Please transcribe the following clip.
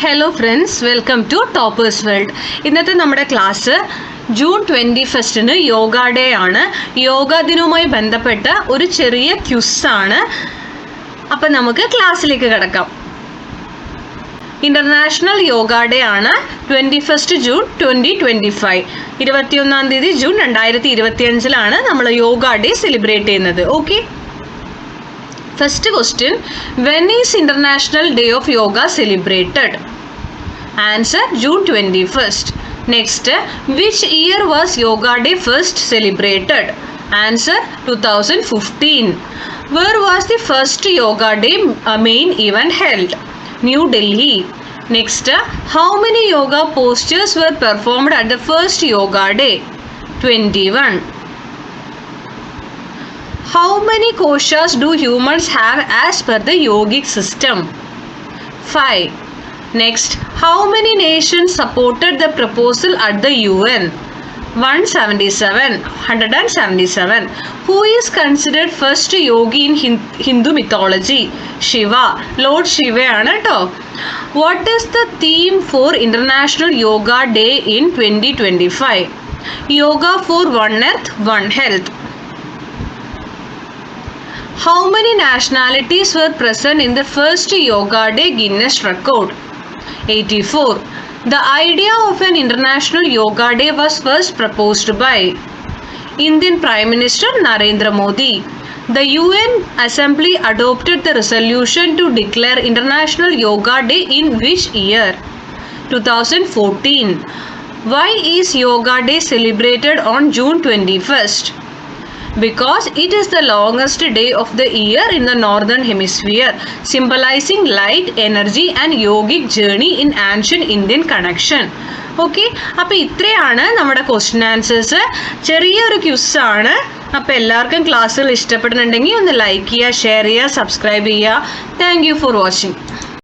Hello friends, welcome to toppers world. ഇന്നത്തെ നമ്മുടെ class June 21 yoga day ആണ്. യോഗാ ദിനവുമായി ബന്ധപ്പെട്ട ഒരു ചെറിയ ക്വിസാണ്. അപ്പം നമുക്ക് ക്ലാസ്സിലേക്ക് കിടക്കാം. ഇൻ്റർനാഷണൽ യോഗ ഡേ ആണ് 21 ജൂൺ 2025. 21 ജൂൺ 2025 നമ്മൾ യോഗ ഡേ സെലിബ്രേറ്റ് ചെയ്യുന്നത്. Okay, first question, when is International Day of Yoga celebrated? Answer, June 21st. Next, which year was Yoga Day first celebrated? Answer, 2015. Where was the first Yoga Day main event held? New Delhi. Next, how many yoga postures were performed at the first Yoga Day? 21. How many koshas do humans have as per the yogic system? 5. Next, how many nations supported the proposal at the UN? 177. Who is considered first yogi in Hindu mythology? Shiva. Lord Shiva ആണ് കേട്ടോ. What is the theme for International Yoga Day in 2025? Yoga for One Earth, One Health. How many nationalities were present in the first Yoga Day Guinness record? 84. The idea of an International Yoga Day was first proposed by Indian Prime Minister Narendra Modi. The UN Assembly adopted the resolution to declare International Yoga Day in which year? 2014. Why is Yoga Day celebrated on June 21st? Because it is the longest day of the year in the northern hemisphere, symbolizing light, energy and yogic journey in ancient Indian connection. Okay, അപ്പോൾ ഇത്രയാണ് നമ്മുടെ question answers. ചെറിയൊരു ക്വിസാണ്. അപ്പോൾ എല്ലാവർക്കും ക്ലാസ്സുകൾ ഇഷ്ടപ്പെടുന്നുണ്ടെങ്കിൽ ഒന്ന് like ചെയ്യുക, ഷെയർ ചെയ്യുക, സബ്സ്ക്രൈബ് ചെയ്യുക. Thank you for watching.